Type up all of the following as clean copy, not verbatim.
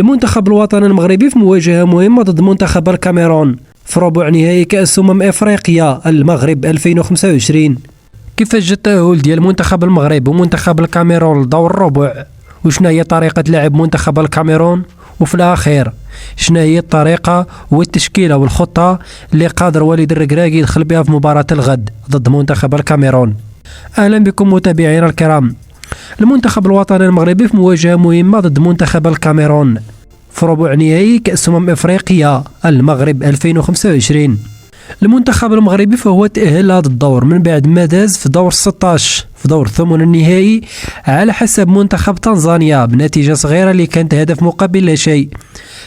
المنتخب الوطني المغربي في مواجهة مهمة ضد منتخب الكاميرون في ربع نهائي كأس إفريقيا المغرب 2025. كيفاش جا التأهل ديال منتخب المغرب ومنتخب الكاميرون لدور الربع، وشنا هي طريقة لعب منتخب الكاميرون، وفي الأخير شنا هي الطريقة والتشكيلة والخطة اللي قادر وليد الركراكي يدخل بها في مباراة الغد ضد منتخب الكاميرون. أهلا بكم متابعينا الكرام. المنتخب الوطني المغربي في مواجهة مهمة ضد منتخب الكاميرون في ربع نهائي كأس إفريقيا المغرب 2025. المنتخب المغربي فهو تأهل لهذا الدور من بعد ما داز في دور 16 في دور الثمن النهائي على حسب منتخب تنزانيا بنتيجة صغيرة اللي كانت هدف مقابل لا شيء.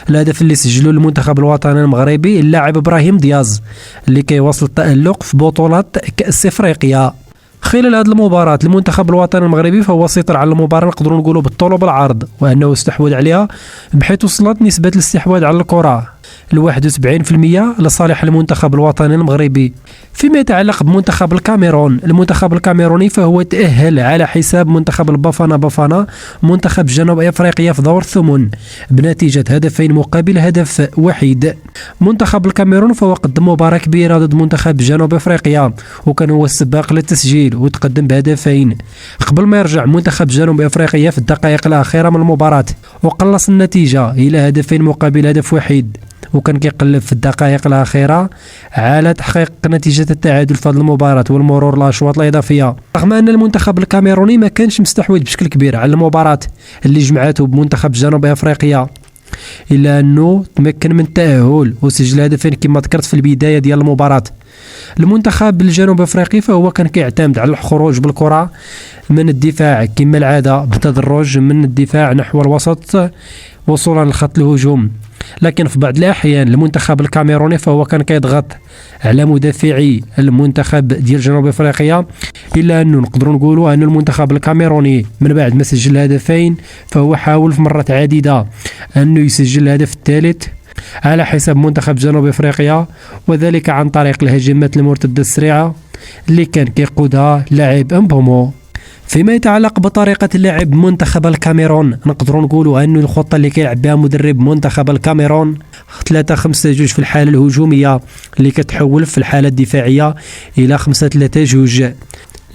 الهدف اللي سجلوا المنتخب الوطني المغربي اللاعب إبراهيم دياز اللي كيواصل التألق في بطولة كأس إفريقيا. خلال هذه المباراة المنتخب الوطني المغربي فهو سيطر على المباراة، نقدروا نقولوا بالطول وبالعرض، وأنه استحوذ عليها بحيث وصلت نسبة الاستحواذ على الكرة 71% لصالح المنتخب الوطني المغربي. فيما يتعلق بمنتخب الكاميرون، المنتخب الكاميروني فهو تأهل على حساب منتخب البافانا منتخب جنوب افريقيا في دور الثمن بنتيجة هدفين مقابل هدف وحيد. منتخب الكاميرون فهو قدم مباراة كبيرة ضد منتخب جنوب افريقيا وكان هو السباق للتسجيل وتقدم بهدفين قبل ما يرجع منتخب جنوب افريقيا في الدقائق الأخيرة من المباراة وقلص النتيجة إلى هدفين مقابل هدف وحيد، وكان كيقلب في الدقائق الأخيرة على تحقيق نتيجة التعادل في هذه المباراة والمرور للأشواط الإضافية. رغم أن المنتخب الكاميروني ما كانش مستحوذ بشكل كبير على المباراة اللي جمعته بمنتخب جنوب أفريقيا، إلا أنه تمكن من التأهل وسجل هدفين كما ذكرت في البداية ديال المباراة. المنتخب الجنوب افريقي فهو كان كيعتمد على الخروج بالكرة من الدفاع كما العادة بتدرج من الدفاع نحو الوسط وصولا لخط الهجوم، لكن في بعض الأحيان المنتخب الكاميروني فهو كان كيضغط على مدافعي المنتخب ديال جنوب افريقيا، الا انه نقدروا نقولوا ان المنتخب الكاميروني من بعد ما سجل هدفين فهو حاول في مرات عديدة انه يسجل الهدف الثالث على حساب منتخب جنوب افريقيا، وذلك عن طريق الهجمات المرتدة السريعة اللي كان كيقودها لاعب امبومو. فيما يتعلق بطريقة لعب منتخب الكاميرون، نقدروا نقولوا أن الخطة اللي كيلعب بها مدرب منتخب الكاميرون 3-5-2 في الحالة الهجومية اللي كتحول في الحالة الدفاعية إلى 5-3-2.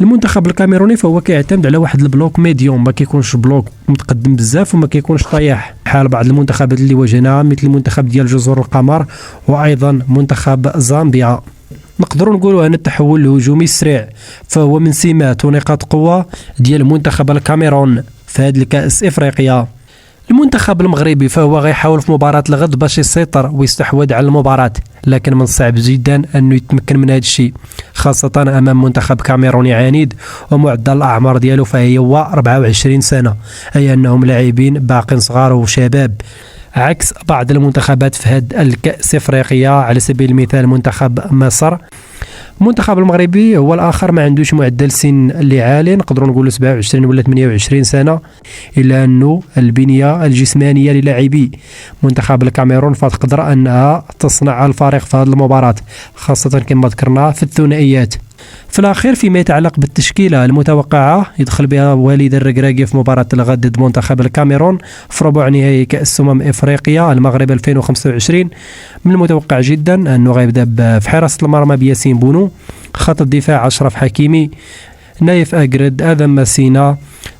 المنتخب الكاميروني فهو كيعتمد على واحد البلوك ميديوم، ما كيكونش بلوك متقدم بزاف وما كيكونش طايح بحال بعض المنتخبات اللي واجهناها مثل المنتخب ديال جزر القمر وأيضا منتخب زامبيا. نقدروا نقولوا أن التحول الهجومي السريع فهو من سمات ونقاط قوة ديال منتخب الكاميرون في هذا الكأس إفريقيا. المنتخب المغربي فهو غيحاول في مباراة الغد باش يسيطر ويستحوذ على المباراة، لكن من الصعب جدا أنه يتمكن من هذا الشيء، خاصة أمام منتخب كاميروني عنيد ومعدل الأعمار ديالو فهي هو 24 سنة، أي أنهم لاعبين باقين صغار وشباب عكس بعض المنتخبات في هذا الكأس إفريقيا. على سبيل المثال منتخب مصر. المنتخب المغربي هو الآخر ما عندوش معدل سن اللي عالي، نقدروا نقولوا 27 ولا 28 سنة، إلا أنه البنية الجسمانية للاعبي منتخب الكاميرون فتقدر أنها تصنع الفارق في هذه المباراة، خاصة كما ذكرنا في الثنائيات. في الأخير فيما يتعلق بالتشكيلة المتوقعة يدخل بها وليد الركراكي في مباراة الغد ضد منتخب الكاميرون في ربع نهائي كأس إفريقيا المغرب 2025، من المتوقع جدا أنه غيبدأ في حراسة المرمى بياسين بونو، خط الدفاع أشرف حكيمي، نايف أجرد، آدم مسينا،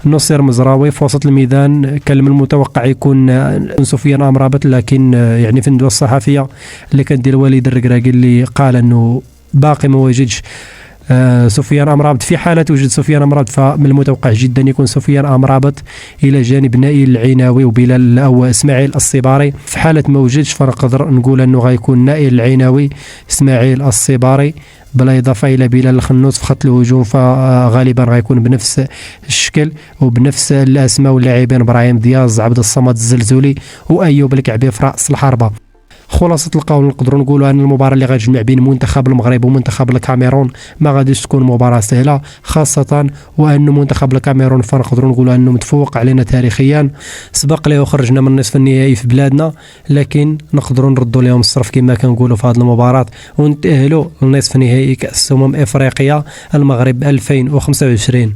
نصير مزراوي. في وسط الميدان كان من المتوقع يكون سفيان أمرابط، لكن يعني في الندوة الصحفية اللي كان ديال وليد الركراكي اللي قال أنه باقي ما وجدش سفيان أمرابط. في حالة وجد سفيان أمرابط فمن المتوقع جدا يكون سفيان أمرابط إلى جانب نائل العيناوي وبلال أو إسماعيل الصباري. في حالة ما وجدش فنقدر نقول أنه غيكون نائل العيناوي إسماعيل الصباري بالإضافة إلى بلال الخنوس في خط الهجوم، فغالبا غيكون بنفس الشكل وبنفس الأسماء واللاعبين إبراهيم دياز، عبد الصمد الزلزولي وأيوب الكعبي في رأس الحربة. خلاصة القول نقدروا نقولوا أن المباراة اللي غتجمع بين منتخب المغرب ومنتخب الكاميرون ما غاديش تكون مباراة سهلة، خاصة وأن منتخب الكاميرون فنقدروا نقولوا أنه متفوق علينا تاريخيا، سبق له وخرجنا من نصف النهائي في بلادنا، لكن نقدروا نردوا لهم الصرف كما كنقولوا في هذه المباراة ونتأهلوا لنصف نهائي كأس إفريقيا المغرب 2025.